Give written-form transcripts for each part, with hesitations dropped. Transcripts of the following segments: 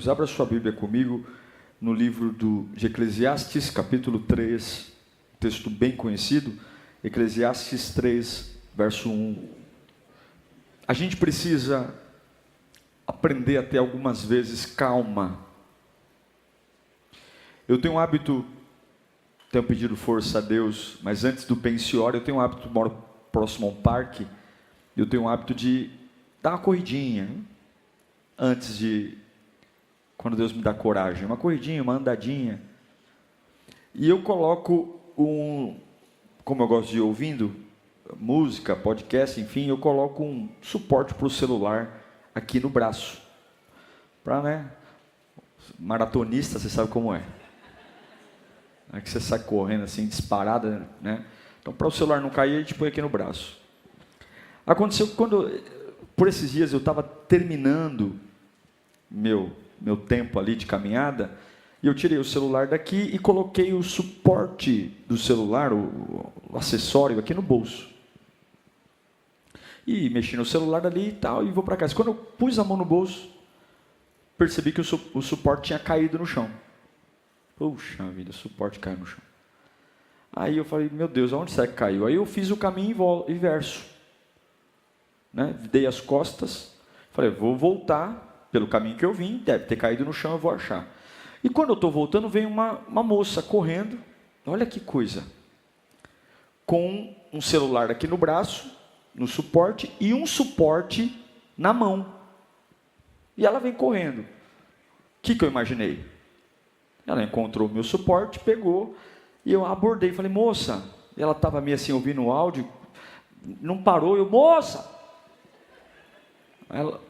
Deus. Abra sua Bíblia comigo no livro de Eclesiastes, capítulo 3, texto bem conhecido, Eclesiastes 3, verso 1. A gente precisa aprender a ter algumas vezes calma. Eu tenho um hábito, tenho pedido força a Deus, mas antes do pense e ore, eu tenho um hábito, moro próximo a um parque, eu tenho um hábito de dar uma corridinha, antes de, quando Deus me dá coragem, uma corridinha, uma andadinha, e eu coloco como eu gosto de ir ouvindo, música, podcast, enfim, eu coloco um suporte para o celular aqui no braço, para, maratonista, você sabe como é que você sai correndo assim, disparada, então para o celular não cair, a gente põe aqui no braço. Aconteceu que por esses dias eu estava terminando meu tempo ali de caminhada, e eu tirei o celular daqui e coloquei o suporte do celular, o acessório aqui no bolso. E mexi no celular ali e tal, e vou para casa. Quando eu pus a mão no bolso, percebi que o suporte tinha caído no chão. Puxa vida, o suporte caiu no chão. Aí eu falei, meu Deus, aonde será que caiu? Aí eu fiz o caminho inverso. Dei as costas, falei, vou voltar pelo caminho que eu vim, deve ter caído no chão, eu vou achar. E quando eu estou voltando, vem uma moça correndo, olha que coisa, com um celular aqui no braço, no suporte, e um suporte na mão. E ela vem correndo. O que eu imaginei? Ela encontrou o meu suporte, pegou, e eu abordei, falei, moça, e ela estava meio assim, ouvindo o áudio, não parou, moça! Ela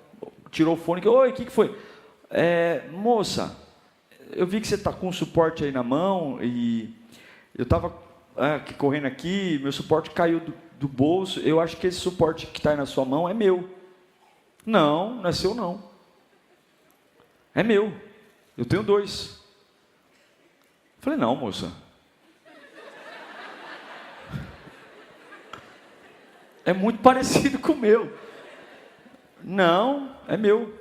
tirou o fone, oi, o que foi? Moça, eu vi que você está com o suporte aí na mão, e eu estava correndo aqui, meu suporte caiu do bolso, eu acho que esse suporte que está aí na sua mão é meu. Não é seu não. É meu, eu tenho 2. Falei, não, moça. É muito parecido com o meu. Não, é meu.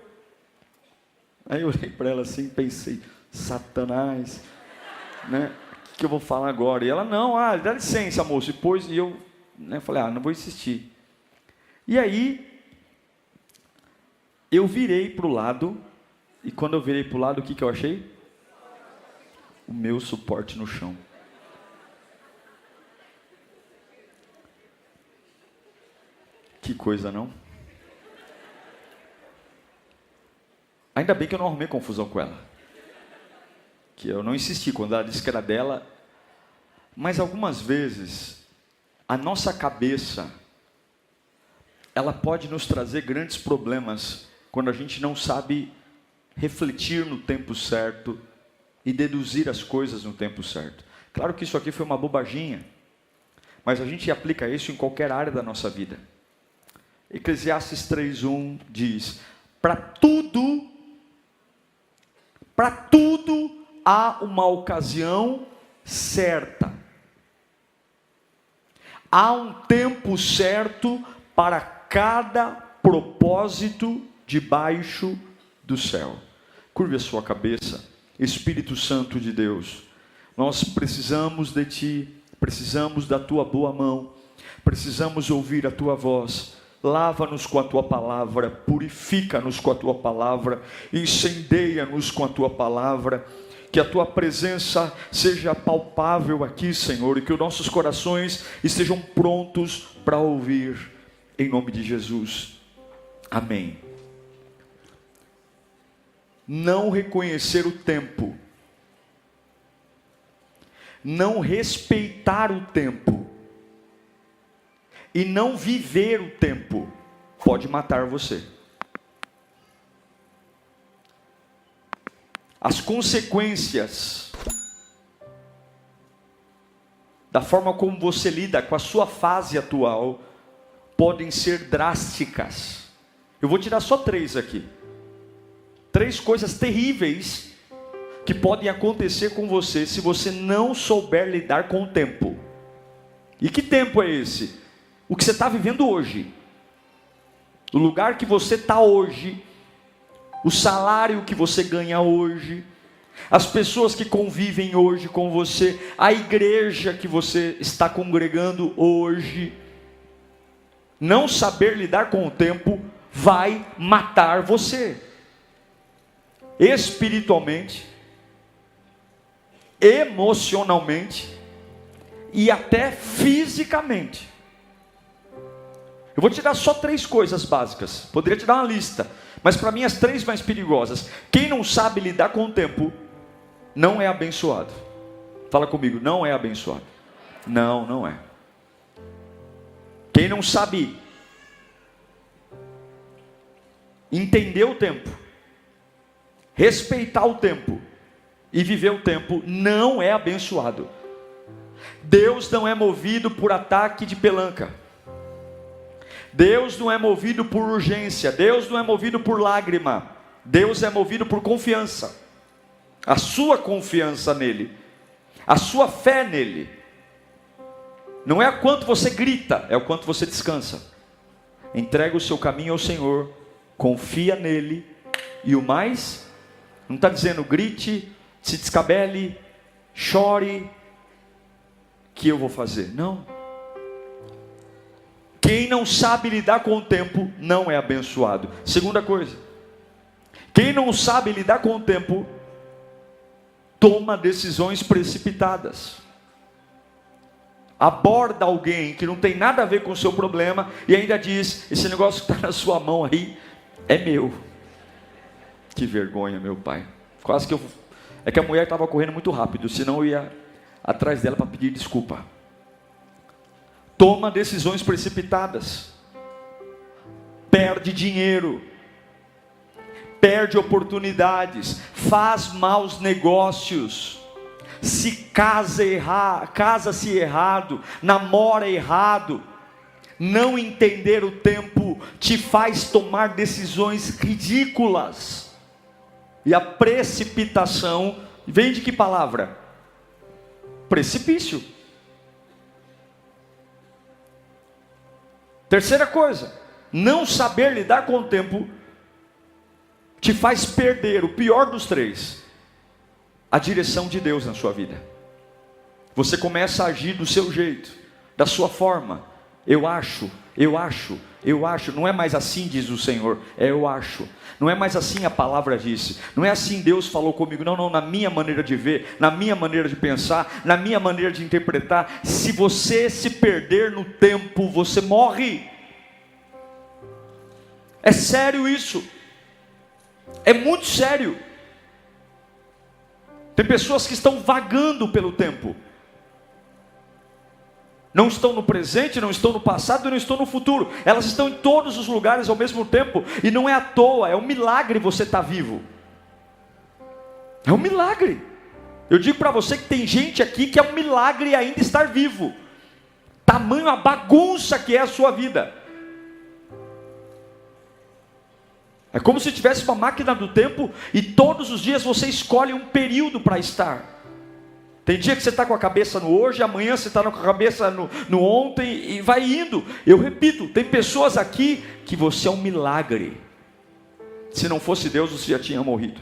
Aí eu olhei para ela assim, pensei, Satanás, o que eu vou falar agora? E ela, não, dá licença, moço. E eu falei, não vou insistir. E aí, eu virei para o lado, e quando eu virei para o lado, o que eu achei? O meu suporte no chão. Que coisa, não? Ainda bem que eu não arrumei confusão com ela. Que eu não insisti quando ela disse que era dela. Mas algumas vezes, a nossa cabeça, ela pode nos trazer grandes problemas quando a gente não sabe refletir no tempo certo e deduzir as coisas no tempo certo. Claro que isso aqui foi uma bobaginha, mas a gente aplica isso em qualquer área da nossa vida. Eclesiastes 3:1 diz, para tudo há uma ocasião certa. Há um tempo certo para cada propósito debaixo do céu. Curve a sua cabeça. Espírito Santo de Deus, nós precisamos de Ti, precisamos da Tua boa mão, precisamos ouvir a Tua voz. Lava-nos com a Tua palavra, purifica-nos com a Tua palavra, incendeia-nos com a Tua palavra, que a Tua presença seja palpável aqui, Senhor, e que os nossos corações estejam prontos para ouvir, em nome de Jesus, amém. Não reconhecer o tempo, não respeitar o tempo, e não viver o tempo, pode matar você. As consequências da forma como você lida com a sua fase atual podem ser drásticas. Eu vou tirar só 3 aqui. 3 coisas terríveis que podem acontecer com você se você não souber lidar com o tempo. E que tempo é esse? O que você está vivendo hoje. O lugar que você está hoje o salário que você ganha hoje, as pessoas que convivem hoje com você, a igreja que você está congregando hoje. Não saber lidar com o tempo vai matar você, espiritualmente, emocionalmente e até fisicamente. Eu vou te dar só 3 coisas básicas, poderia te dar uma lista, mas para mim as 3 mais perigosas. Quem não sabe lidar com o tempo não é abençoado. Fala comigo, não é abençoado. Não, não é. Quem não sabe entender o tempo, respeitar o tempo e viver o tempo, não é abençoado. Deus não é movido por ataque de pelanca. Deus não é movido por urgência. Deus não é movido por lágrima. Deus é movido por confiança. A sua confiança nele, a sua fé nele, não é o quanto você grita, é o quanto você descansa. Entrega o seu caminho ao Senhor, confia nele, e o mais, não está dizendo grite, se descabele, chore, que eu vou fazer. Não. Quem não sabe lidar com o tempo não é abençoado. Segunda coisa, quem não sabe lidar com o tempo toma decisões precipitadas. Aborda alguém que não tem nada a ver com o seu problema e ainda diz: esse negócio que está na sua mão aí é meu. Que vergonha, meu pai. Quase que eu... É que a mulher estava correndo muito rápido, senão eu ia atrás dela para pedir desculpa. Toma decisões precipitadas, perde dinheiro, perde oportunidades, faz maus negócios, casa-se errado, namora errado. Não entender o tempo te faz tomar decisões ridículas. E a precipitação vem de que palavra? Precipício. Terceira coisa, não saber lidar com o tempo te faz perder o pior dos 3, a direção de Deus na sua vida. Você começa a agir do seu jeito, da sua forma. Eu acho, não é mais assim, diz o Senhor, eu acho. Não é mais assim, a palavra disse. Não é assim, Deus falou comigo. Não, na minha maneira de ver, na minha maneira de pensar, na minha maneira de interpretar. Se você se perder no tempo, você morre. É sério isso. É muito sério. Tem pessoas que estão vagando pelo tempo. Não estão no presente, não estão no passado e não estão no futuro. Elas estão em todos os lugares ao mesmo tempo. E não é à toa, é um milagre você estar vivo. É um milagre. Eu digo para você que tem gente aqui que é um milagre ainda estar vivo. Tamanho a bagunça que é a sua vida. É como se tivesse uma máquina do tempo e todos os dias você escolhe um período para estar. Tem dia que você está com a cabeça no hoje, amanhã você está com a cabeça no ontem e vai indo. Eu repito, tem pessoas aqui que você é um milagre. Se não fosse Deus, você já tinha morrido.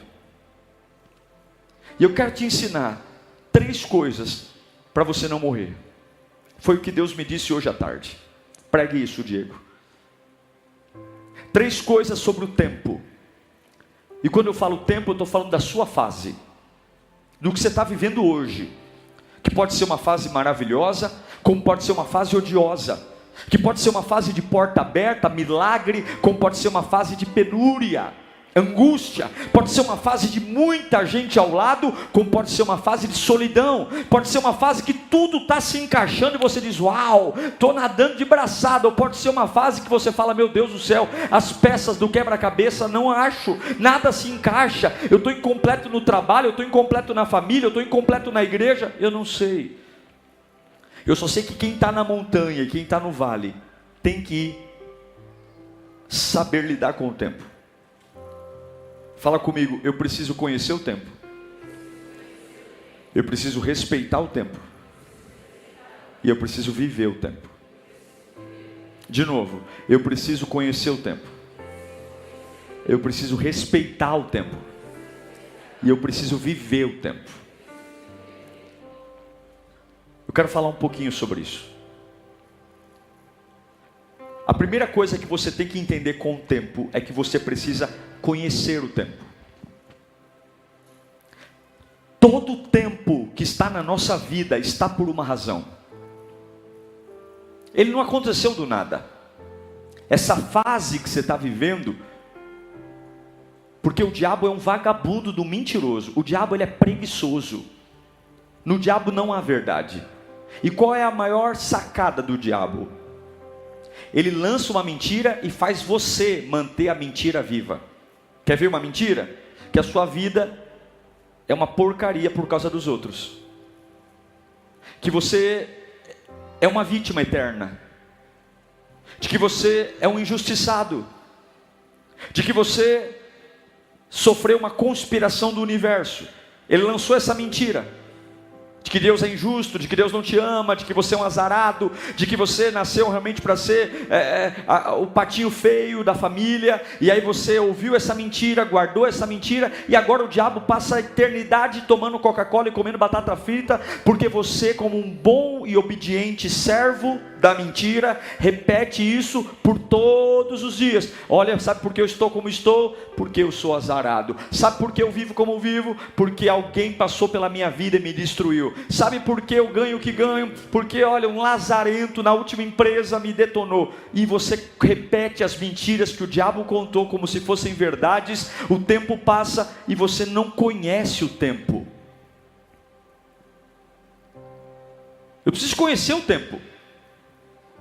E eu quero te ensinar 3 coisas para você não morrer. Foi o que Deus me disse hoje à tarde. Pregue isso, Diego. 3 coisas sobre o tempo. E quando eu falo tempo, eu estou falando da sua fase, do que você está vivendo hoje, que pode ser uma fase maravilhosa, como pode ser uma fase odiosa, que pode ser uma fase de porta aberta, milagre, como pode ser uma fase de penúria, angústia, pode ser uma fase de muita gente ao lado, como pode ser uma fase de solidão, pode ser uma fase que tudo está se encaixando e você diz, uau, estou nadando de braçada, ou pode ser uma fase que você fala, meu Deus do céu, as peças do quebra-cabeça não acho, nada se encaixa, eu estou incompleto no trabalho, eu estou incompleto na família, eu estou incompleto na igreja, eu não sei. Eu só sei que quem está na montanha e quem está no vale, tem que saber lidar com o tempo. Fala comigo, eu preciso conhecer o tempo. Eu preciso respeitar o tempo. E eu preciso viver o tempo. De novo, eu preciso conhecer o tempo. Eu preciso respeitar o tempo. E eu preciso viver o tempo. Eu quero falar um pouquinho sobre isso. A primeira coisa que você tem que entender com o tempo é que você precisa conhecer o tempo. Todo o tempo que está na nossa vida está por uma razão. Ele não aconteceu do nada. Essa fase que você está vivendo, porque o diabo é um vagabundo do mentiroso. O diabo ele é preguiçoso. No diabo não há verdade. E qual é a maior sacada do diabo? Ele lança uma mentira e faz você manter a mentira viva. Quer ver uma mentira? Que a sua vida é uma porcaria por causa dos outros. Que você é uma vítima eterna. De que você é um injustiçado. De que você sofreu uma conspiração do universo. Ele lançou essa mentira. De que Deus é injusto, de que Deus não te ama, de que você é um azarado, de que você nasceu realmente para ser o patinho feio da família, e aí você ouviu essa mentira, guardou essa mentira, e agora o diabo passa a eternidade tomando Coca-Cola e comendo batata frita, porque você, como um bom e obediente servo da mentira, repete isso por todos os dias. Olha, sabe por que eu estou como estou? Porque eu sou azarado. Sabe por que eu vivo como vivo? Porque alguém passou pela minha vida e me destruiu. Sabe por que eu ganho o que ganho? Porque olha, um lazarento na última empresa me detonou. E você repete as mentiras que o diabo contou como se fossem verdades. O tempo passa e você não conhece o tempo. Eu preciso conhecer o tempo.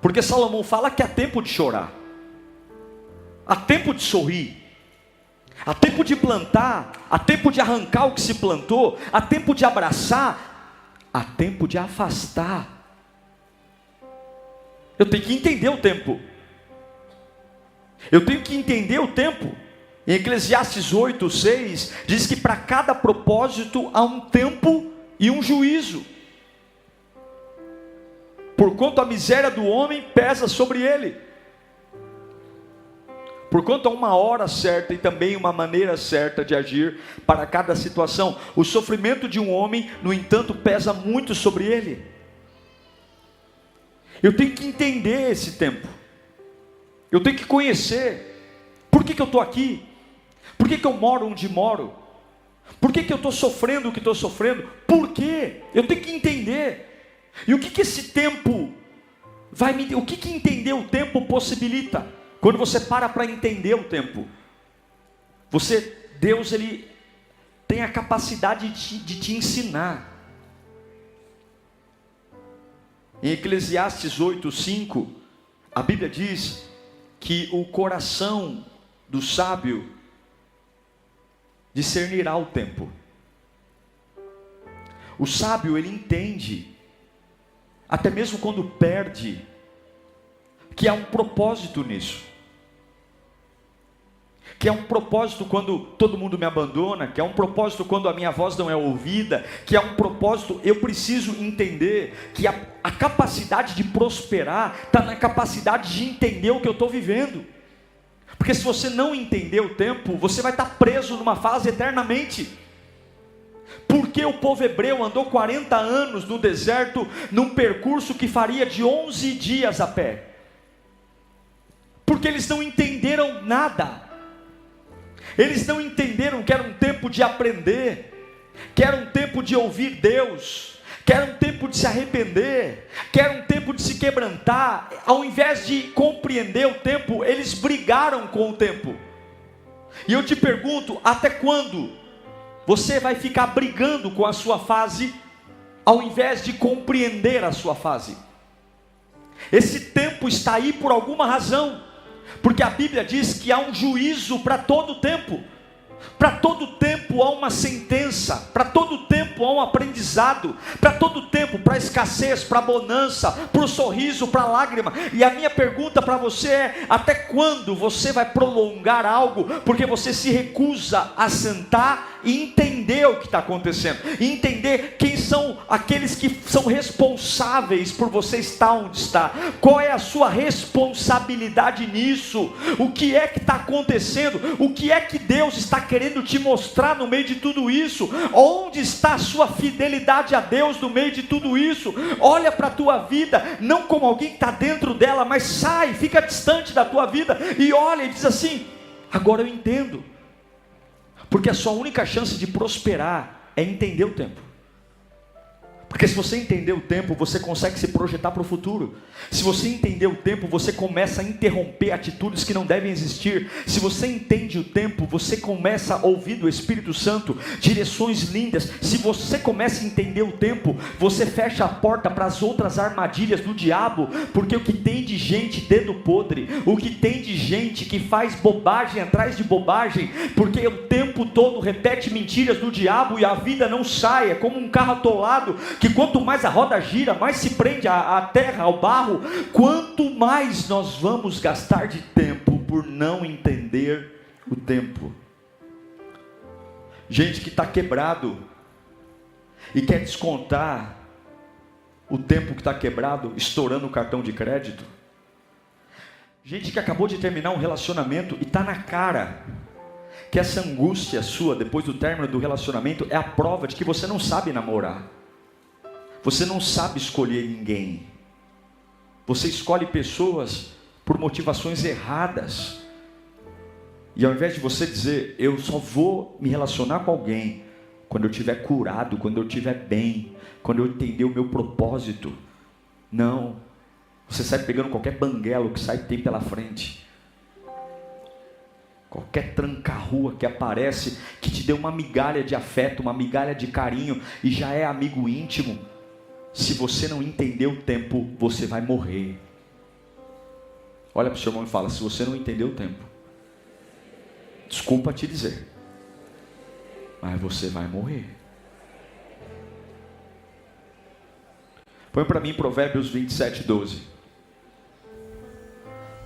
Porque Salomão fala que há tempo de chorar, há tempo de sorrir, há tempo de plantar, há tempo de arrancar o que se plantou, há tempo de abraçar, há tempo de afastar. Eu tenho que entender o tempo. Eu tenho que entender o tempo. Em Eclesiastes 8:6 diz que para cada propósito há um tempo e um juízo. Porquanto a miséria do homem pesa sobre ele. Porquanto há uma hora certa e também uma maneira certa de agir para cada situação. O sofrimento de um homem, no entanto, pesa muito sobre ele. Eu tenho que entender esse tempo. Eu tenho que conhecer. Por que eu estou aqui? Por que eu moro onde moro? Por que eu estou sofrendo o que estou sofrendo? Por quê? Eu tenho que entender. E o que esse tempo vai me... O que entender o tempo possibilita? Quando você para entender o tempo, Deus ele tem a capacidade de te ensinar. Em Eclesiastes 8:5, a Bíblia diz que o coração do sábio discernirá o tempo. O sábio ele entende, até mesmo quando perde, que há um propósito nisso. Que há um propósito quando todo mundo me abandona, que há um propósito quando a minha voz não é ouvida, que há um propósito, eu preciso entender que a capacidade de prosperar está na capacidade de entender o que eu estou vivendo. Porque se você não entender o tempo, você vai estar preso numa fase eternamente. Porque o povo hebreu andou 40 anos no deserto, num percurso que faria de 11 dias a pé? Porque eles não entenderam nada. Eles não entenderam que era um tempo de aprender, que era um tempo de ouvir Deus, que era um tempo de se arrepender, que era um tempo de se quebrantar. Ao invés de compreender o tempo, eles brigaram com o tempo. E eu te pergunto, até quando você vai ficar brigando com a sua fase, ao invés de compreender a sua fase? Esse tempo está aí por alguma razão, porque a Bíblia diz que há um juízo para todo tempo. Para todo tempo há uma sentença, para todo tempo há um aprendizado, para todo tempo, para a escassez, para a bonança, para o sorriso, para a lágrima. E a minha pergunta para você é: até quando você vai prolongar algo, porque você se recusa a sentar e entender o que está acontecendo, e entender quem são aqueles que são responsáveis por você estar onde está, qual é a sua responsabilidade nisso, o que é que está acontecendo, o que é que Deus está querendo te mostrar no meio de tudo isso, onde está a sua fidelidade a Deus no meio de tudo isso. Olha para a tua vida, não como alguém que está dentro dela, mas sai, fica distante da tua vida, e olha e diz assim: agora eu entendo, porque a sua única chance de prosperar é entender o tempo. Porque se você entender o tempo, você consegue se projetar para o futuro. Se você entender o tempo, você começa a interromper atitudes que não devem existir. Se você entende o tempo, você começa a ouvir do Espírito Santo direções lindas. Se você começa a entender o tempo, você fecha a porta para as outras armadilhas do diabo. Porque o que tem de gente dedo podre, o que tem de gente que faz bobagem atrás de bobagem, porque o tempo todo repete mentiras do diabo e a vida não sai. É como um carro atolado, que quanto mais a roda gira, mais se prende à terra, ao barro. Quanto mais nós vamos gastar de tempo por não entender o tempo. Gente que está quebrado e quer descontar o tempo que está quebrado, estourando o cartão de crédito. Gente que acabou de terminar um relacionamento e está na cara que essa angústia sua depois do término do relacionamento é a prova de que você não sabe namorar. Você não sabe escolher ninguém. Você escolhe pessoas por motivações erradas. E ao invés de você dizer: eu só vou me relacionar com alguém quando eu estiver curado, quando eu estiver bem, quando eu entender o meu propósito. Não. Você sai pegando qualquer banguelo que sai tem pela frente. Qualquer tranca-rua que aparece, que te dê uma migalha de afeto, uma migalha de carinho, e já é amigo íntimo. Se você não entender o tempo, você vai morrer. Olha para o seu irmão e fala: se você não entender o tempo, desculpa te dizer, mas você vai morrer. Põe para mim Provérbios 27, 12.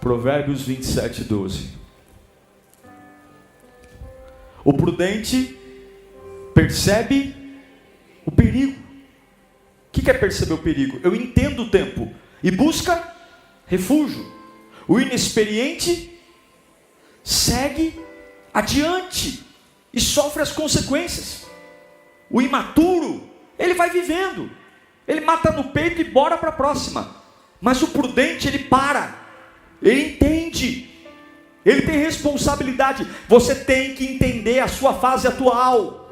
Provérbios 27, 12. O prudente percebe o perigo. O que é perceber o perigo? Eu entendo o tempo e busca refúgio. O inexperiente segue adiante e sofre as consequências. O imaturo, ele vai vivendo, ele mata no peito e bora para a próxima. Mas o prudente, ele para, ele entende, ele tem responsabilidade. Você tem que entender a sua fase atual.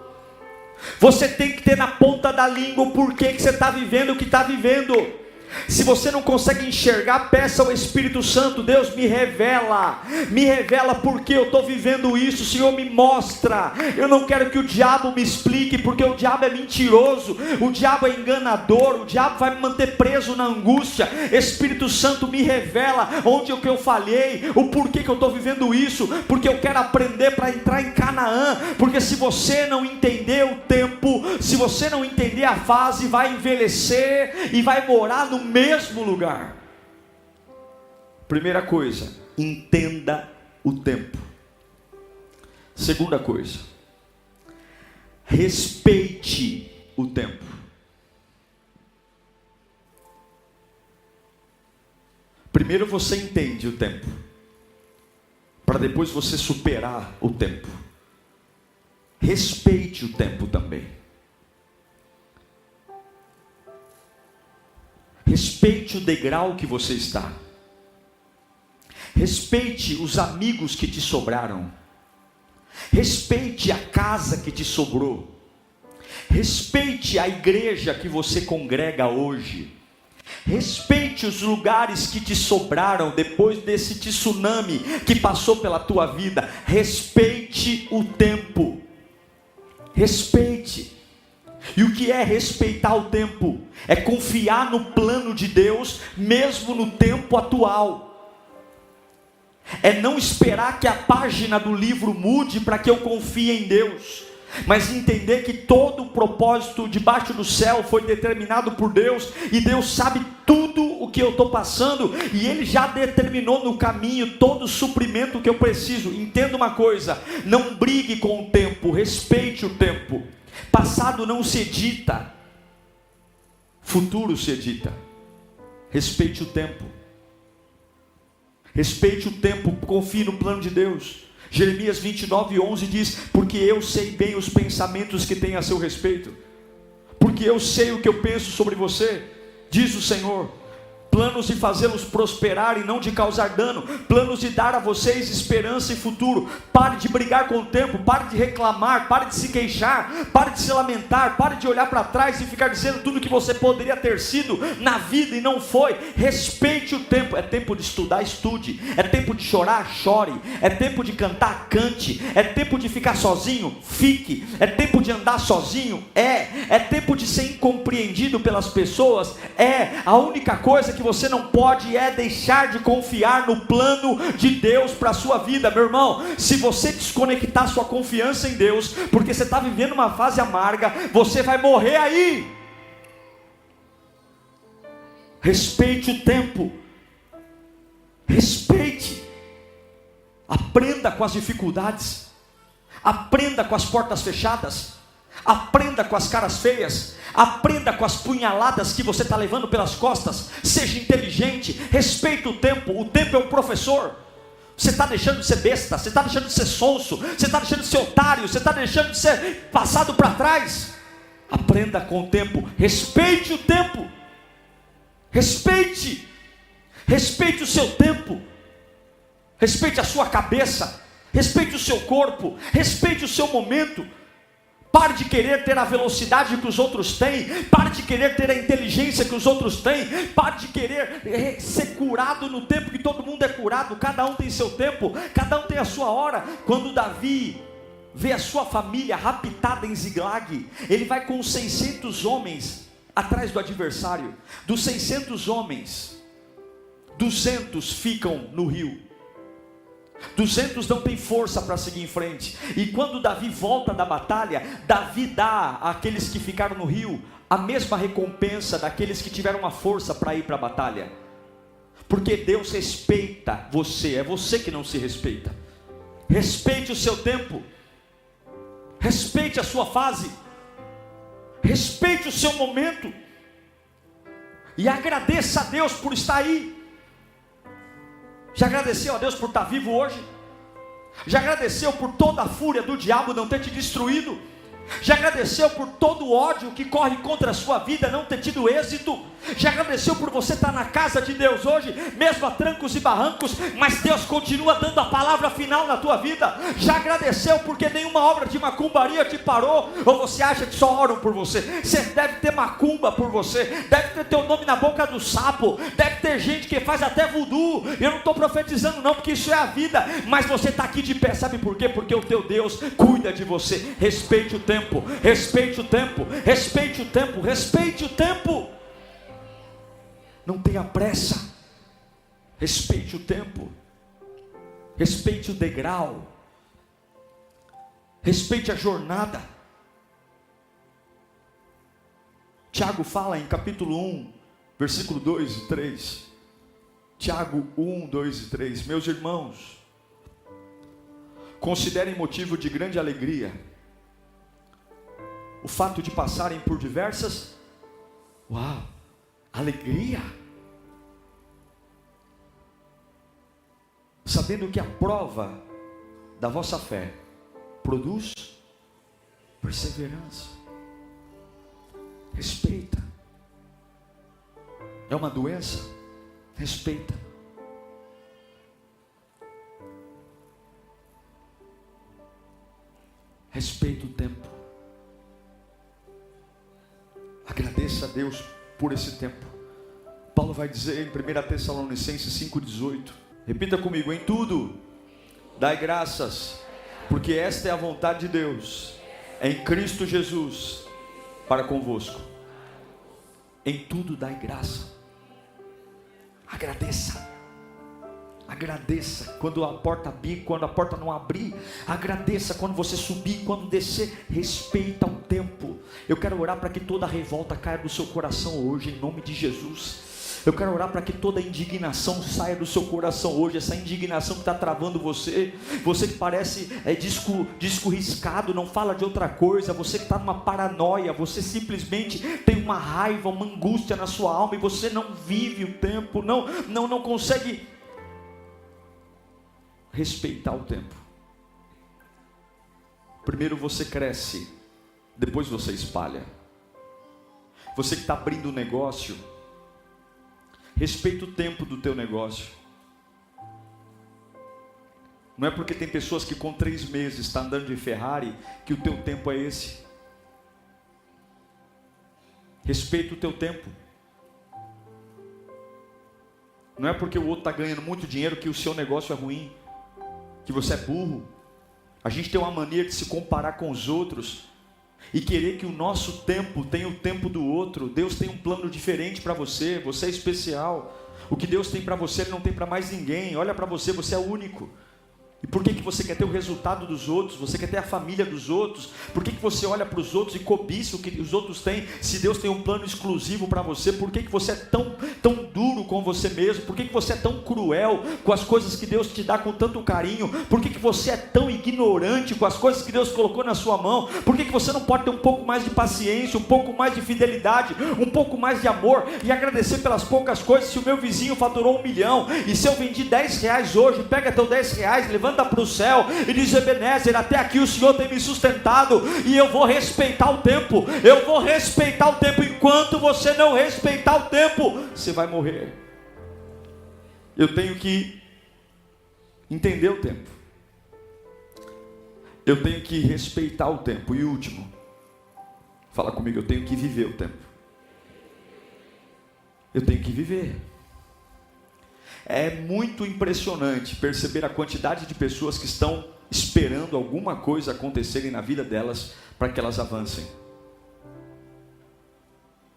Você tem que ter na ponta da língua o porquê que você está vivendo o que está vivendo. Se você não consegue enxergar, peça ao Espírito Santo: Deus, me revela porque eu estou vivendo isso. Senhor, me mostra. Eu não quero que o diabo me explique, porque o diabo é mentiroso, o diabo é enganador, o diabo vai me manter preso na angústia. Espírito Santo, me revela onde é que eu falhei, o porquê que eu estou vivendo isso, porque eu quero aprender para entrar em Canaã. Porque se você não entender o tempo, se você não entender a fase, vai envelhecer e vai morar no mesmo lugar. Primeira coisa, entenda o tempo. Segunda coisa, respeite o tempo. Primeiro você entende o tempo, para depois você superar o tempo. Respeite o tempo também. Respeite o degrau que você está. Respeite os amigos que te sobraram. Respeite a casa que te sobrou. Respeite a igreja que você congrega hoje. Respeite os lugares que te sobraram depois desse tsunami que passou pela tua vida. Respeite o tempo. Respeite. E o que é respeitar o tempo? É confiar no plano de Deus, mesmo no tempo atual. É não esperar que a página do livro mude para que eu confie em Deus, mas entender que todo o propósito debaixo do céu foi determinado por Deus, e Deus sabe tudo o que eu estou passando, e Ele já determinou no caminho todo o suprimento que eu preciso. Entenda uma coisa: não brigue com o tempo, respeite o tempo. Passado não se edita, futuro se edita. Respeite o tempo. Respeite o tempo, confie no plano de Deus. Jeremias 29:11 diz: porque eu sei bem os pensamentos que tenho a seu respeito, porque eu sei o que eu penso sobre você, diz o Senhor, planos de fazê-los prosperar e não de causar dano, planos de dar a vocês esperança e futuro. Pare de brigar com o tempo, pare de reclamar, pare de se queixar, pare de se lamentar, pare de olhar para trás e ficar dizendo tudo que você poderia ter sido na vida e não foi. Respeite o tempo. É tempo de estudar, estude. É tempo de chorar, chore. É tempo de cantar, cante. É tempo de ficar sozinho, fique. É tempo de andar sozinho, é tempo de ser incompreendido pelas pessoas, a única coisa que você não pode é deixar de confiar no plano de Deus para a sua vida. Meu irmão, se você desconectar sua confiança em Deus, porque você está vivendo uma fase amarga, você vai morrer aí. Respeite o tempo, respeite, aprenda com as dificuldades, aprenda com as portas fechadas, aprenda com as caras feias, aprenda com as punhaladas que você está levando pelas costas. Seja inteligente, respeite o tempo é um professor. Você está deixando de ser besta, você está deixando de ser sonso, você está deixando de ser otário, você está deixando de ser passado para trás. Aprenda com o tempo, respeite o tempo, respeite o seu tempo, respeite a sua cabeça, respeite o seu corpo, respeite o seu momento. Pare de querer ter a velocidade que os outros têm, pare de querer ter a inteligência que os outros têm, pare de querer ser curado no tempo que todo mundo é curado. Cada um tem seu tempo, cada um tem a sua hora. Quando Davi vê a sua família raptada em Ziglag, ele vai com 600 homens atrás do adversário. Dos 600 homens, 200 ficam no rio, 200 não tem força para seguir em frente. E quando Davi volta da batalha, Davi dá àqueles que ficaram no rio a mesma recompensa daqueles que tiveram a força para ir para a batalha. Porque Deus respeita você, é você que não se respeita. Respeite o seu tempo, respeite a sua fase, respeite o seu momento, e agradeça a Deus por estar aí. Já agradeceu a Deus por estar vivo hoje? Já agradeceu por toda a fúria do diabo não ter te destruído? Já agradeceu por todo o ódio que corre contra a sua vida não ter tido êxito? Já agradeceu por você estar na casa de Deus hoje, mesmo a trancos e barrancos, mas Deus continua dando a palavra final na tua vida? Já agradeceu porque nenhuma obra de macumbaria te parou? Ou você acha que só oram por você? Você deve ter macumba por você, deve ter teu nome na boca do sapo, deve ter gente que faz até voodoo. Eu não estou profetizando não, porque isso é a vida, mas você está aqui de pé, sabe por quê? Porque o teu Deus cuida de você. Respeite o tempo, respeite o tempo, respeite o tempo, respeite o tempo. Não tenha pressa, respeite o tempo, respeite o degrau, respeite a jornada. Tiago fala em capítulo 1, versículo 2 e 3, Tiago 1, 2 e 3, meus irmãos, considerem motivo de grande alegria o fato de passarem por diversas, alegria, sabendo que a prova da vossa fé produz perseverança. Respeita. É uma doença? Respeita. Respeita o tempo. Agradeça a Deus por esse tempo. Paulo vai dizer em 1 Tessalonicenses 5,18, repita comigo: em tudo dai graças, porque esta é a vontade de Deus em Cristo Jesus para convosco. Em tudo dai graça. Agradeça. Agradeça quando a porta abrir, quando a porta não abrir. Agradeça quando você subir, quando descer. Respeita o tempo. Eu quero orar para que toda a revolta caia do seu coração hoje, em nome de Jesus. Eu quero orar para que toda indignação saia do seu coração hoje, essa indignação que está travando você que parece disco riscado, não fala de outra coisa, você que está numa paranoia, você simplesmente tem uma raiva, uma angústia na sua alma, e você não vive o tempo, não consegue respeitar o tempo. Primeiro você cresce, depois você espalha. Você que está abrindo um negócio, respeita o tempo do teu negócio. Não é porque tem pessoas que com 3 meses estão andando de Ferrari que o teu tempo é esse. Respeita o teu tempo. Não é porque o outro está ganhando muito dinheiro que o seu negócio é ruim, que você é burro. A gente tem uma mania de se comparar com os outros e querer que o nosso tempo tenha o tempo do outro. Deus tem um plano diferente para você, você é especial. O que Deus tem para você, Ele não tem para mais ninguém. Olha para você, você é único. E por que você quer ter o resultado dos outros? Você quer ter a família dos outros? Por que você olha para os outros e cobiça o que os outros têm? Se Deus tem um plano exclusivo para você, por que você é tão duro com você mesmo? Por que você é tão cruel com as coisas que Deus te dá com tanto carinho? Por que você é tão ignorante com as coisas que Deus colocou na sua mão? Por que você não pode ter um pouco mais de paciência, um pouco mais de fidelidade, um pouco mais de amor e agradecer pelas poucas coisas? Se o meu vizinho faturou 1 milhão e se eu vendi R$10 hoje, pega teu R$10, levanta para o céu e diz: Ebenezer, até aqui o Senhor tem me sustentado e eu vou respeitar o tempo. Eu vou respeitar o tempo. Enquanto você não respeitar o tempo, você vai morrer. Eu tenho que entender o tempo. Eu tenho que respeitar o tempo. E último, fala comigo, eu tenho que viver o tempo. Eu tenho que viver. É muito impressionante perceber a quantidade de pessoas que estão esperando alguma coisa acontecerem na vida delas para que elas avancem.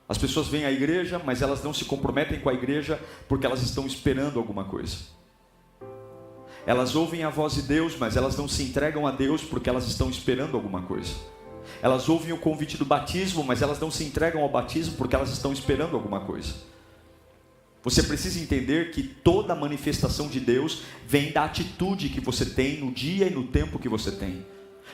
As pessoas vêm à igreja, mas elas não se comprometem com a igreja porque elas estão esperando alguma coisa. Elas ouvem a voz de Deus, mas elas não se entregam a Deus porque elas estão esperando alguma coisa. Elas ouvem o convite do batismo, mas elas não se entregam ao batismo porque elas estão esperando alguma coisa. Você precisa entender que toda manifestação de Deus vem da atitude que você tem no dia e no tempo que você tem.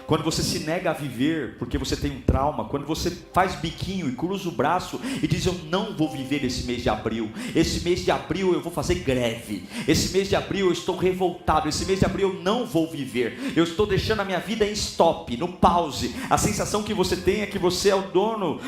Quando você se nega a viver porque você tem um trauma, quando você faz biquinho e cruza o braço e diz: eu não vou viver esse mês de abril, esse mês de abril eu vou fazer greve, esse mês de abril eu estou revoltado, esse mês de abril eu não vou viver, eu estou deixando a minha vida em stop, no pause. A sensação que você tem é que você é o dono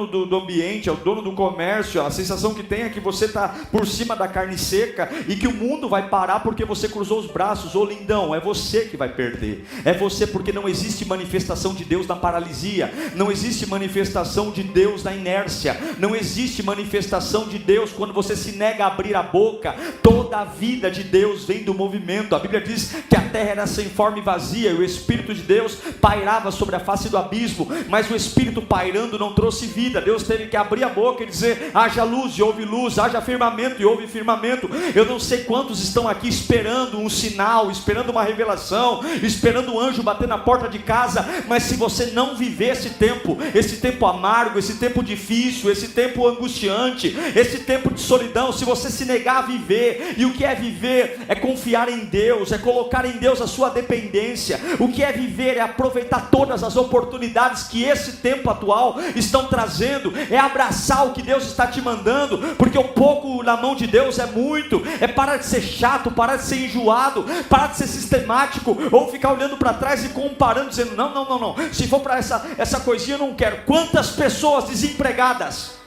do ambiente, é o dono do comércio. A sensação que tem é que você está por cima da carne seca e que o mundo vai parar porque você cruzou os braços. Ô lindão, é você que vai perder, é você, porque não existe manifestação de Deus na paralisia, não existe manifestação de Deus na inércia, não existe manifestação de Deus quando você se nega a abrir a boca. Toda a vida de Deus vem do movimento. A Bíblia diz que a terra era sem forma e vazia e o Espírito de Deus pairava sobre a face do abismo, mas o Espírito pairando não trouxe vida. Deus teve que abrir a boca e dizer: haja luz e houve luz, haja firmamento e houve firmamento. Eu não sei quantos estão aqui esperando um sinal, esperando uma revelação, esperando um anjo bater na porta de casa, mas se você não viver esse tempo amargo, esse tempo difícil, esse tempo angustiante, esse tempo de solidão, se você se negar a viver, e o que é viver? É confiar em Deus, é colocar em Deus a sua dependência. O que é viver? É aproveitar todas as oportunidades que esse tempo atual estão trazendo, é abraçar o que Deus está te mandando, porque o pouco na mão de Deus é muito. É parar de ser chato, parar de ser enjoado, parar de ser sistemático, ou ficar olhando para trás e comparando, dizendo: não, se for para essa coisinha eu não quero. Quantas pessoas desempregadas,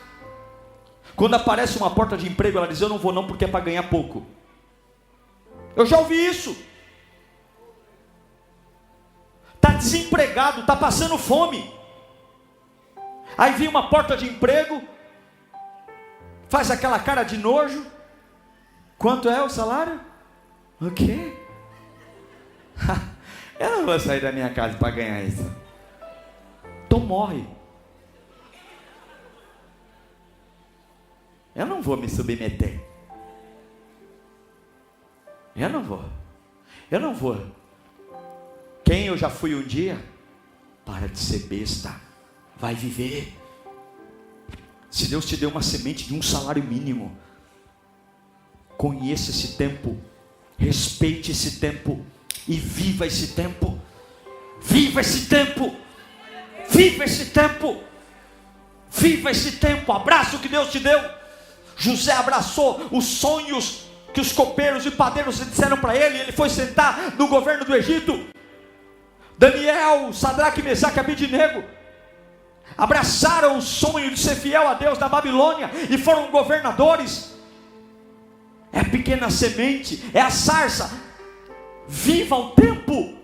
quando aparece uma porta de emprego, ela diz: eu não vou não porque é para ganhar pouco. Eu já ouvi isso. Está desempregado, está passando fome, aí vem uma porta de emprego, faz aquela cara de nojo. Quanto é o salário? O quê? Eu não vou sair da minha casa para ganhar isso. Então morre. Eu não vou me submeter. Eu não vou. Quem eu já fui um dia? Para de ser besta. Vai viver. Se Deus te deu uma semente de um salário mínimo, Conheça esse tempo, respeite esse tempo e viva esse tempo. Viva esse tempo, viva esse tempo, viva esse tempo. Abraça o que Deus te deu. José abraçou os sonhos que os copeiros e padeiros disseram para ele. Ele foi sentar no governo do Egito. Daniel, Sadraque, Mesaque e Abednego abraçaram o sonho de ser fiel a Deus na Babilônia e foram governadores. É a pequena semente, é a sarça. Viva o tempo.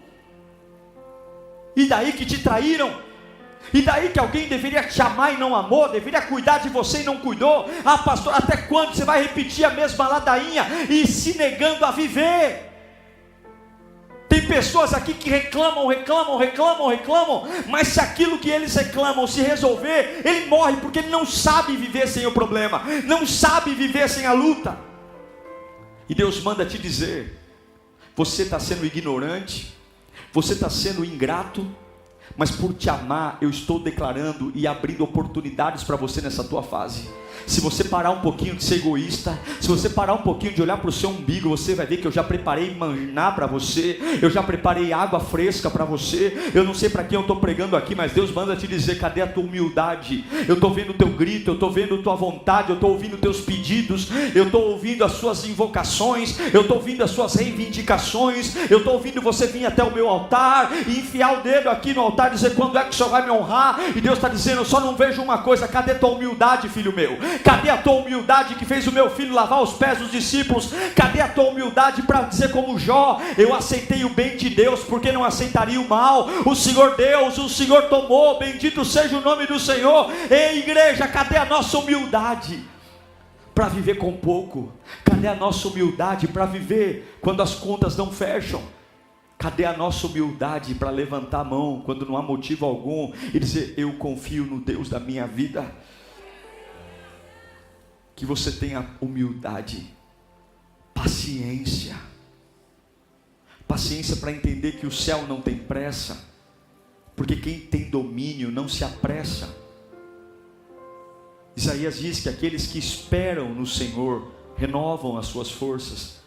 E daí que te traíram? E daí que alguém deveria te amar e não amou, deveria cuidar de você e não cuidou? Ah, pastor, até quando você vai repetir a mesma ladainha e se negando a viver? Tem pessoas aqui que reclamam, mas se aquilo que eles reclamam se resolver, ele morre, porque ele não sabe viver sem o problema, não sabe viver sem a luta. E Deus manda te dizer: você está sendo ignorante, você está sendo ingrato, mas por te amar, eu estou declarando e abrindo oportunidades para você nessa tua fase. Se você parar um pouquinho de ser egoísta, se você parar um pouquinho de olhar para o seu umbigo, você vai ver que eu já preparei maná para você, eu já preparei água fresca para você. Eu não sei para quem eu estou pregando aqui, mas Deus manda te dizer: cadê a tua humildade? Eu estou vendo o teu grito, eu estou vendo a tua vontade, eu estou ouvindo teus pedidos, eu estou ouvindo as suas invocações, eu estou ouvindo as suas reivindicações, eu estou ouvindo você vir até o meu altar e enfiar o dedo aqui no altar e dizer: quando é que o Senhor vai me honrar? E Deus está dizendo: eu só não vejo uma coisa, cadê a tua humildade, filho meu? Cadê a tua humildade que fez o meu filho lavar os pés dos discípulos? Cadê a tua humildade para dizer como Jó: eu aceitei o bem de Deus, porque não aceitaria o mal? O Senhor Deus, o Senhor tomou, bendito seja o nome do Senhor. Ei, igreja, cadê a nossa humildade para viver com pouco? Cadê a nossa humildade para viver quando as contas não fecham? Cadê a nossa humildade para levantar a mão quando não há motivo algum e dizer: eu confio no Deus da minha vida? Que você tenha humildade, paciência para entender que o céu não tem pressa, porque quem tem domínio não se apressa. Isaías diz que aqueles que esperam no Senhor renovam as suas forças.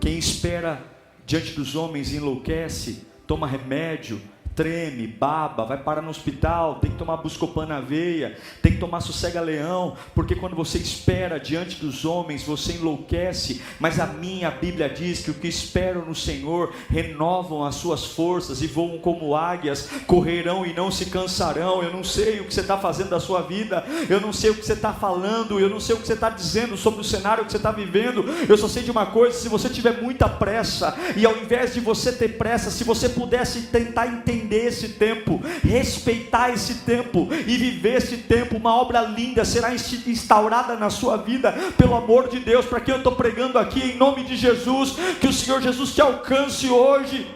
Quem espera diante dos homens enlouquece, toma remédio, treme, baba, vai parar no hospital, tem que tomar Buscopan na veia, tem que tomar Sossega-Leão, porque quando você espera diante dos homens, você enlouquece. Mas a Bíblia diz que o que esperam no Senhor renovam as suas forças e voam como águias, correrão e não se cansarão. Eu não sei o que você está fazendo da sua vida, eu não sei o que você está falando, eu não sei o que você está dizendo sobre o cenário que você está vivendo. Eu só sei de uma coisa: se você tiver muita pressa, e ao invés de você ter pressa, se você pudesse tentar entender esse tempo, respeitar esse tempo e viver esse tempo, uma obra linda será instaurada na sua vida, pelo amor de Deus. Para quem eu estou pregando aqui, em nome de Jesus, que o Senhor Jesus te alcance hoje.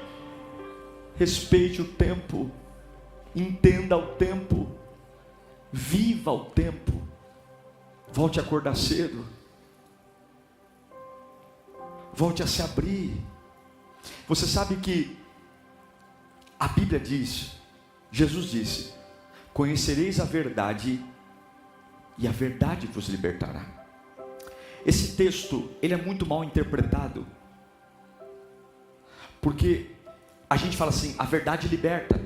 Respeite o tempo, entenda o tempo, viva o tempo, volte a acordar cedo, volte a se abrir. Você sabe que a Bíblia diz, Jesus disse: conhecereis a verdade e a verdade vos libertará. Esse texto, ele é muito mal interpretado, porque a gente fala assim: a verdade liberta,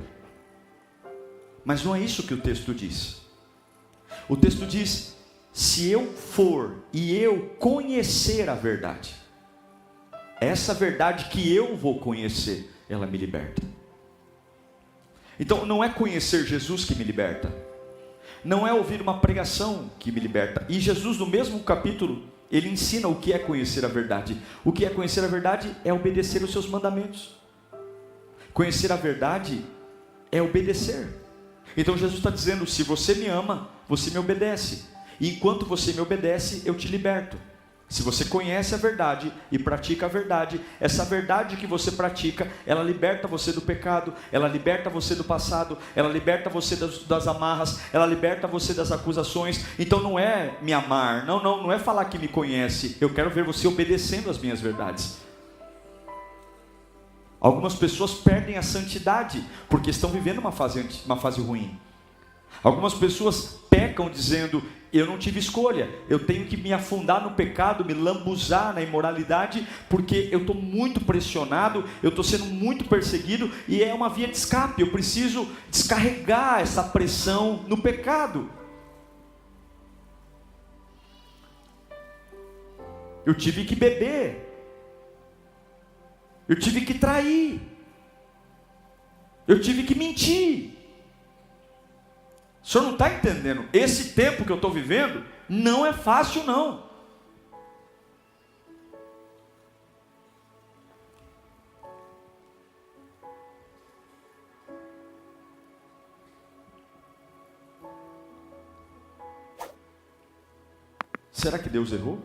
mas não é isso que o texto diz. O texto diz: se eu for e eu conhecer a verdade, essa verdade que eu vou conhecer, ela me liberta. Então não é conhecer Jesus que me liberta, não é ouvir uma pregação que me liberta. E Jesus, no mesmo capítulo, ele ensina o que é conhecer a verdade. O que é conhecer a verdade? É obedecer os seus mandamentos. Conhecer a verdade é obedecer. Então Jesus está dizendo: se você me ama, você me obedece, e enquanto você me obedece, eu te liberto. Se você conhece a verdade e pratica a verdade, essa verdade que você pratica, ela liberta você do pecado, ela liberta você do passado, ela liberta você das amarras, ela liberta você das acusações. Então não é me amar, não é falar que me conhece, eu quero ver você obedecendo as minhas verdades. Algumas pessoas perdem a santidade porque estão vivendo uma fase ruim. Algumas pessoas pecam dizendo: eu não tive escolha, eu tenho que me afundar no pecado, me lambuzar na imoralidade, porque eu estou muito pressionado, eu estou sendo muito perseguido, e é uma via de escape, eu preciso descarregar essa pressão no pecado. Eu tive que beber, eu tive que trair, eu tive que mentir. O senhor não está entendendo? Esse tempo que eu estou vivendo não é fácil, não. Será que Deus errou?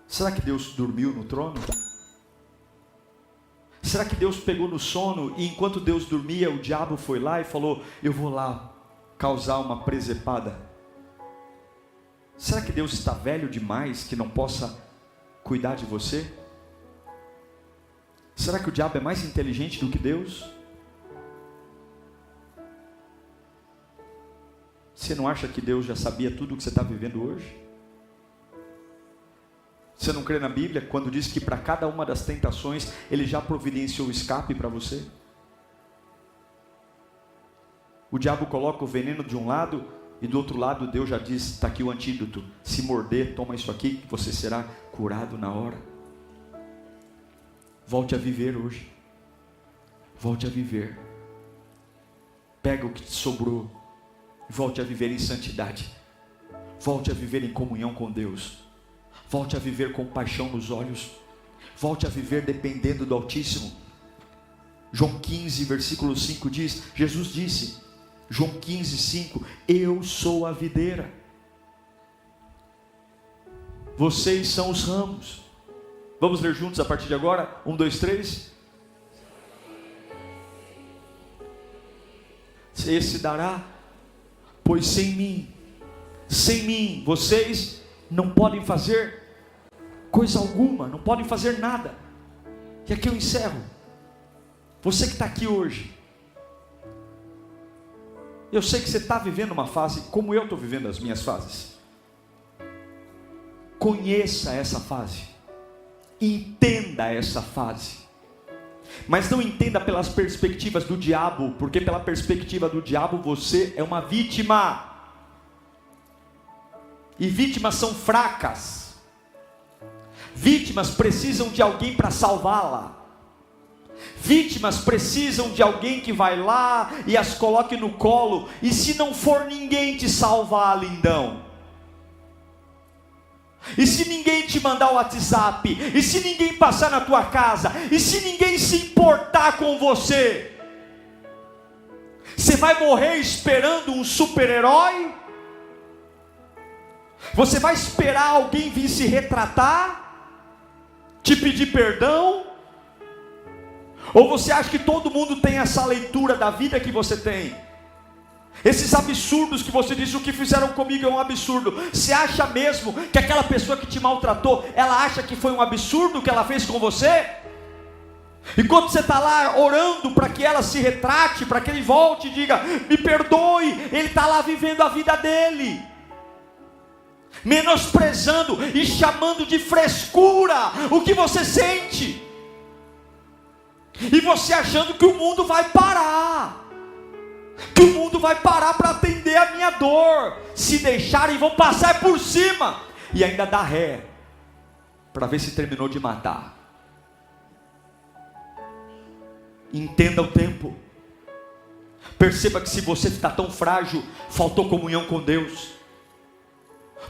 Será que Deus dormiu no trono? Será que Deus pegou no sono e enquanto Deus dormia, o diabo foi lá e falou: eu vou lá causar uma presepada? Será que Deus está velho demais que não possa cuidar de você? Será que o diabo é mais inteligente do que Deus? Você não acha que Deus já sabia tudo o que você está vivendo hoje? Você não crê na Bíblia quando diz que para cada uma das tentações Ele já providenciou o escape para você? O diabo coloca o veneno de um lado e do outro lado Deus já diz: está aqui o antídoto, se morder, toma isso aqui que você será curado na hora. Volte a viver hoje, volte a viver, pega o que te sobrou, volte a viver em santidade, volte a viver em comunhão com Deus. Volte a viver com paixão nos olhos. Volte a viver dependendo do Altíssimo. João 15, versículo 5 diz, Jesus disse, João 15, 5, eu sou a videira. Vocês são os ramos. Vamos ler juntos a partir de agora? 1, 2, 3. Esse dará, pois sem mim, vocês não podem fazer coisa alguma, não podem fazer nada. E aqui eu encerro. Você que está aqui hoje, eu sei que você está vivendo uma fase como eu estou vivendo as minhas fases. Conheça essa fase, entenda essa fase, mas não entenda pelas perspectivas do diabo, porque pela perspectiva do diabo você é uma vítima. E vítimas são fracas. Vítimas precisam de alguém para salvá-la. Vítimas precisam de alguém que vai lá e as coloque no colo. E se não for ninguém te salvar, lindão? E se ninguém te mandar o WhatsApp? E se ninguém passar na tua casa? E se ninguém se importar com você? Você vai morrer esperando um super-herói? Você vai esperar alguém vir se retratar? Te pedir perdão? Ou você acha que todo mundo tem essa leitura da vida que você tem? Esses absurdos que você diz, o que fizeram comigo é um absurdo. Você acha mesmo que aquela pessoa que te maltratou, ela acha que foi um absurdo o que ela fez com você? Enquanto você está lá orando para que ela se retrate, para que ele volte e diga, me perdoe, ele está lá vivendo a vida dele, menosprezando e chamando de frescura o que você sente, e você achando que o mundo vai parar, que o mundo vai parar para atender a minha dor. Se deixarem, vão passar por cima e ainda dá ré para ver se terminou de matar. Entenda o tempo. Perceba que se você está tão frágil, faltou comunhão com Deus.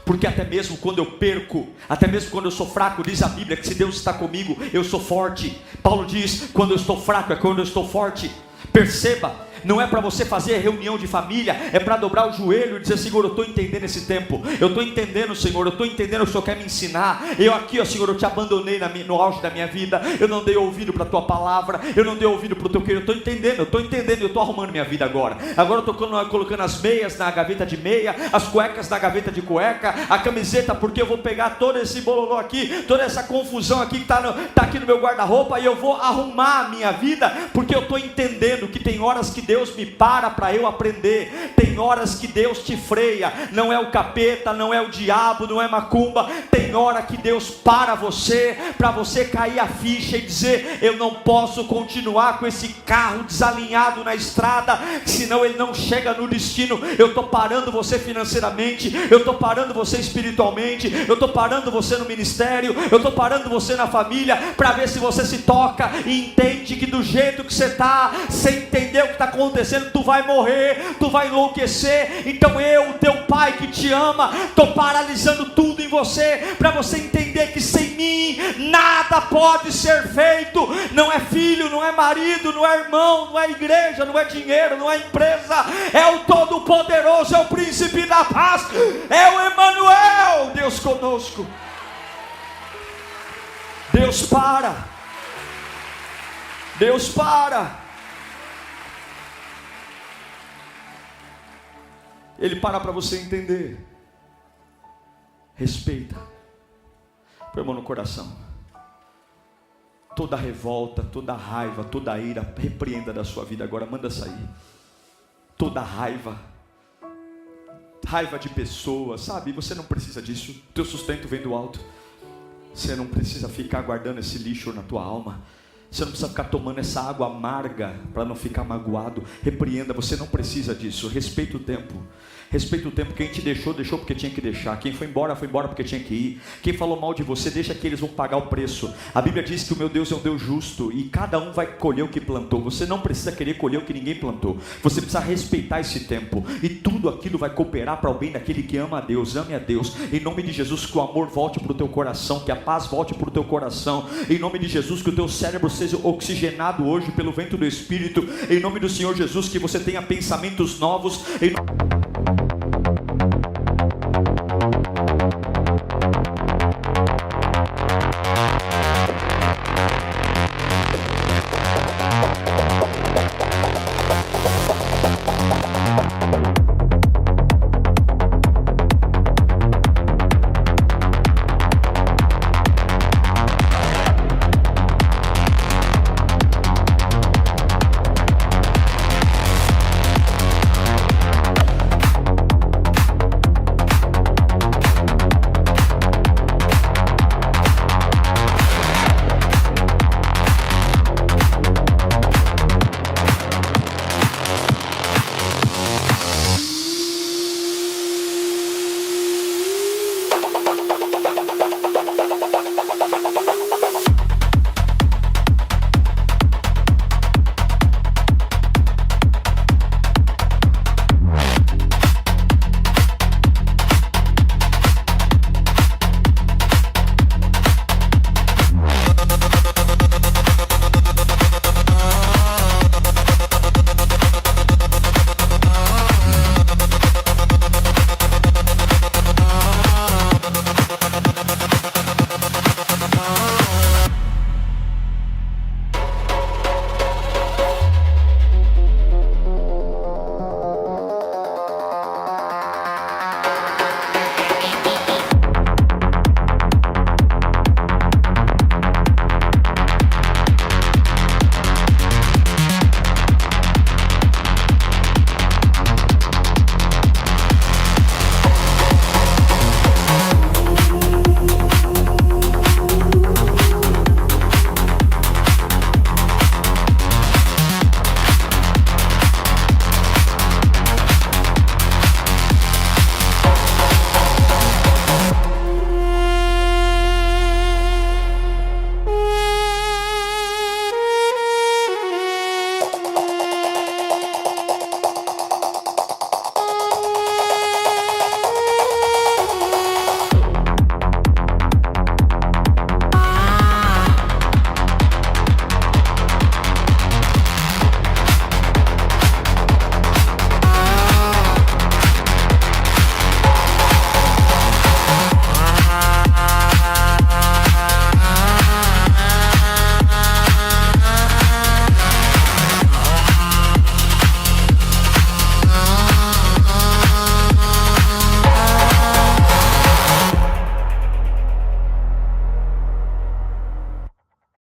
Porque até mesmo quando eu perco, até mesmo quando eu sou fraco, diz a Bíblia que se Deus está comigo, eu sou forte. Paulo diz, quando eu estou fraco é quando eu estou forte. Perceba, não é para você fazer reunião de família, é para dobrar o joelho e dizer, Senhor, eu estou entendendo esse tempo, eu estou entendendo, Senhor, eu estou entendendo o que o Senhor quer me ensinar. Eu aqui, ó Senhor, eu te abandonei no auge da minha vida, eu não dei ouvido para a tua palavra, eu não dei ouvido para o teu querer, eu estou entendendo, eu estou arrumando minha vida agora eu estou colocando as meias na gaveta de meia, as cuecas na gaveta de cueca, a camiseta, porque eu vou pegar todo esse bololô aqui, toda essa confusão aqui que está aqui no meu guarda-roupa, e eu vou arrumar a minha vida, porque eu estou entendendo que tem tem horas que Deus me para eu aprender, tem horas que Deus te freia, não é o capeta, não é o diabo, não é macumba, tem hora que Deus para você, para você cair a ficha e dizer: eu não posso continuar com esse carro desalinhado na estrada, senão ele não chega no destino. Eu estou parando você financeiramente, eu estou parando você espiritualmente, eu estou parando você no ministério, eu estou parando você na família, para ver se você se toca e entende que do jeito que você está, sem entender o que está acontecendo, tu vai morrer, tu vai enlouquecer. Então eu, teu pai que te ama, estou paralisando tudo em você, para você entender que sem mim nada pode ser feito. Não é filho, não é marido, não é irmão, não é igreja, não é dinheiro, não é empresa, é o Todo-Poderoso, é o Príncipe da Paz, é o Emanuel, Deus conosco. Deus para, Deus para, Ele para você entender. Respeita, põe a mão no coração. Toda revolta, toda raiva, toda ira, repreenda da sua vida agora, manda sair. Toda raiva de pessoas, sabe, você não precisa disso, teu sustento vem do alto. Você não precisa ficar guardando esse lixo na tua alma. Você não precisa ficar tomando essa água amarga para não ficar magoado. Repreenda, você não precisa disso. Respeita o tempo. Respeita o tempo. Quem te deixou, deixou porque tinha que deixar. Quem foi embora porque tinha que ir. Quem falou mal de você, deixa que eles vão pagar o preço. A Bíblia diz que o meu Deus é um Deus justo e cada um vai colher o que plantou. Você não precisa querer colher o que ninguém plantou. Você precisa respeitar esse tempo. E tudo aquilo vai cooperar para o bem daquele que ama a Deus. Ame a Deus. Em nome de Jesus, que o amor volte para o teu coração. Que a paz volte para o teu coração. Em nome de Jesus, que o teu cérebro seja oxigenado hoje pelo vento do Espírito. Em nome do Senhor Jesus, que você tenha pensamentos novos.